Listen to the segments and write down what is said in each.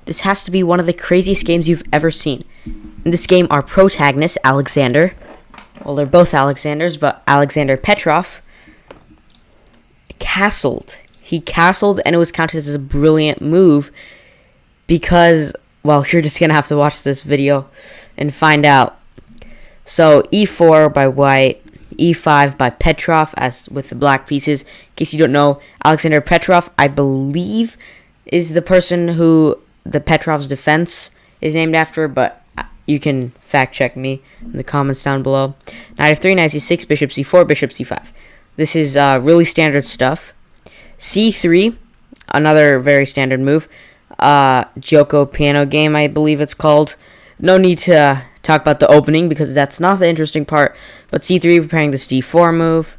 This has to be one of the craziest games you've ever seen. In this game, our protagonist, Alexander, well, they're both Alexanders, but Alexander Petrov, castled. He castled, and it was counted as a brilliant move because, well, you're just going to have to watch this video and find out. So, e4 by white, e5 by Petrov, as with the black pieces. In case you don't know, Alexander Petrov, I believe, is the person who the Petrov's defense is named after, but you can fact check me in the comments down below. Knight f3, knight c6, bishop c4, bishop c5. This is really standard stuff. c3, another very standard move. Joko piano game, I believe it's called. No need to talk about the opening because that's not the interesting part. But c3, preparing this d4 move.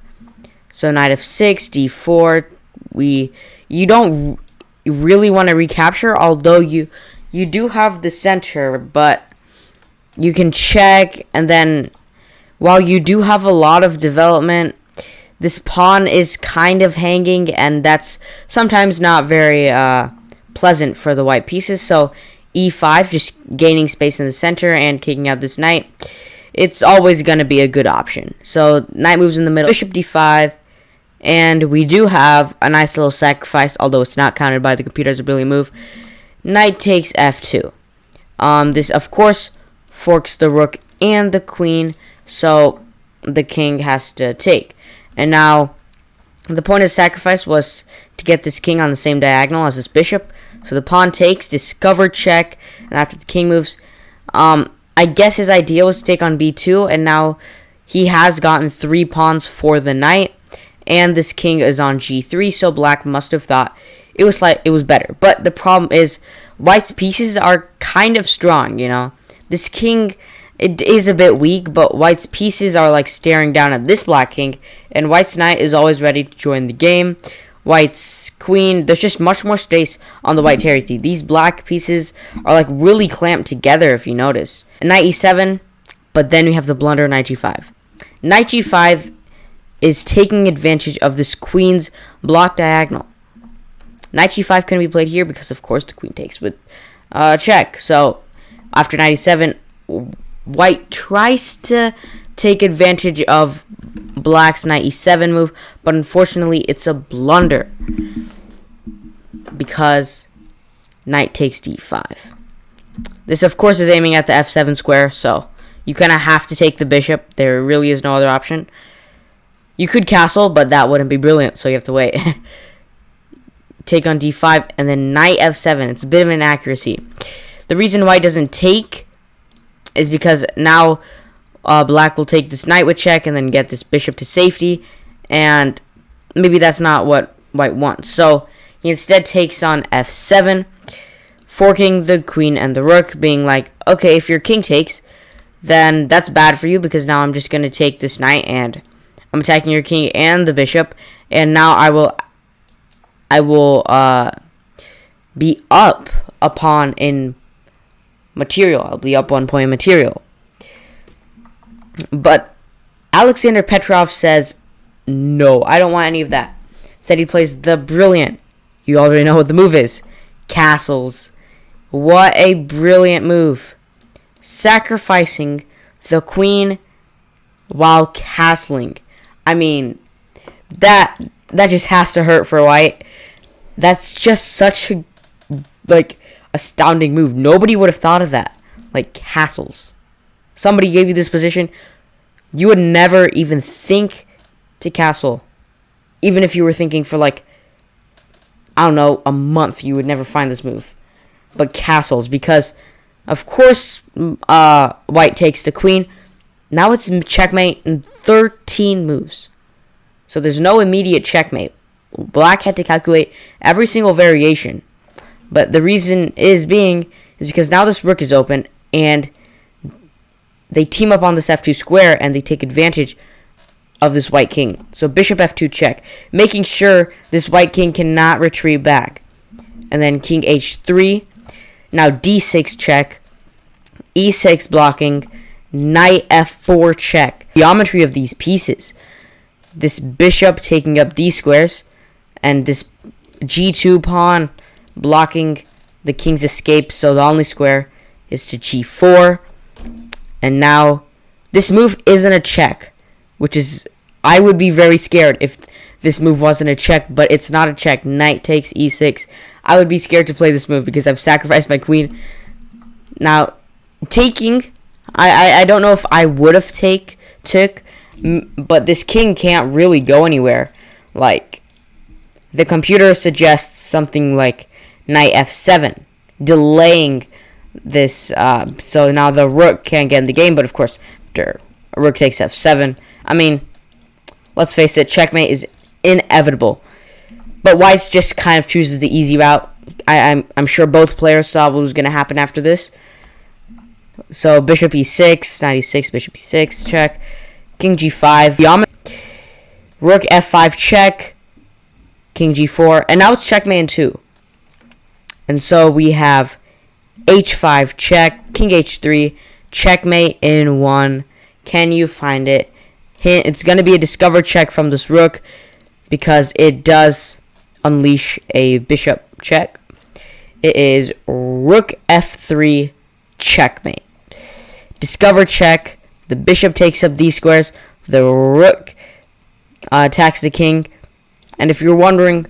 So knight f6, d4. You don't really want to recapture, although you do have the center, but you can check, and then while you do have a lot of development, this pawn is kind of hanging, and that's sometimes not very pleasant for the white pieces. So e5, just gaining space in the center and kicking out this knight, it's always going to be a good option. So knight moves in the middle, bishop d5, and we do have a nice little sacrifice, although it's not counted by the computer as a brilliant move. Knight takes f2. This, of course, forks the rook and the queen, so the king has to take. And now, the point of sacrifice was to get this king on the same diagonal as this bishop. So the pawn takes, discover check, and after the king moves, I guess his idea was to take on b2, and now he has gotten 3 pawns for the knight, and this king is on g3, so black must have thought it was better. But the problem is, white's pieces are kind of strong, you know. This king, it is a bit weak, but white's pieces are like staring down at this black king, and white's knight is always ready to join the game. White's queen, there's just much more space on the white territory. These black pieces are like really clamped together, if you notice. Knight e7, but then we have the blunder knight g5. Knight g5 is taking advantage of this queen's block diagonal. Knight g5 can be played here because, of course, the queen takes with check. So after knight e7, white tries to take advantage of black's knight e7 move, but unfortunately it's a blunder because knight takes d5. This, of course, is aiming at the f7 square, so you kind of have to take the bishop. There really is no other option. You could castle, but that wouldn't be brilliant, so you have to wait. Take on d5, and then knight f7. It's a bit of an inaccuracy. The reason white doesn't take is because now black will take this knight with check and then get this bishop to safety, and maybe that's not what white wants. So he instead takes on f7, forking the queen and the rook, being like, okay, if your king takes, then that's bad for you because now I'm just going to take this knight and I'm attacking your king and the bishop, and now I will be up a pawn in material. I'll be up 1 point in material. But Alexander Petrov says, no, I don't want any of that. Said he plays the brilliant, you already know what the move is, castles. What a brilliant move. Sacrificing the queen while castling. I mean, that just has to hurt for white. That's just such a, astounding move. Nobody would have thought of that. Like, castles. Somebody gave you this position, you would never even think to castle. Even if you were thinking for, I don't know, a month, you would never find this move. But castles, because, of course, white takes the queen. Now it's checkmate in 13 moves. So there's no immediate checkmate. Black had to calculate every single variation. But the reason is because now this rook is open, and they team up on this f2 square, and they take advantage of this white king. So bishop f2 check, making sure this white king cannot retreat back. And then king h3. Now d6 check, e6 blocking, knight f4 check. Geometry of these pieces. This bishop taking up these squares, and this g2 pawn blocking the king's escaped, so the only square is to g4. And now this move isn't a check, which is, I would be very scared if this move wasn't a check, but it's not a check. Knight takes e6. I would be scared to play this move because I've sacrificed my queen. Now, taking, I don't know if I would have took, but this king can't really go anywhere. Like, the computer suggests something like knight f7, delaying this, so now the rook can't get in the game, but of course, after rook takes f7, I mean, let's face it, checkmate is inevitable. But white just kind of chooses the easy route. I'm sure both players saw what was going to happen after this. So bishop e6, knight e6, bishop e6, check. King g5, rook f5, check. King g4, and now it's checkmate in 2. And so we have h5, check. King h3, checkmate in 1. Can you find it? Hint, it's going to be a discover check from this rook because it does unleash a bishop check. It is rook f3, checkmate. Discover check. The bishop takes up these squares. The rook attacks the king. And if you're wondering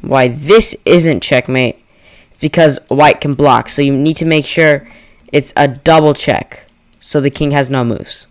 why this isn't checkmate, it's because white can block. So you need to make sure it's a double check so the king has no moves.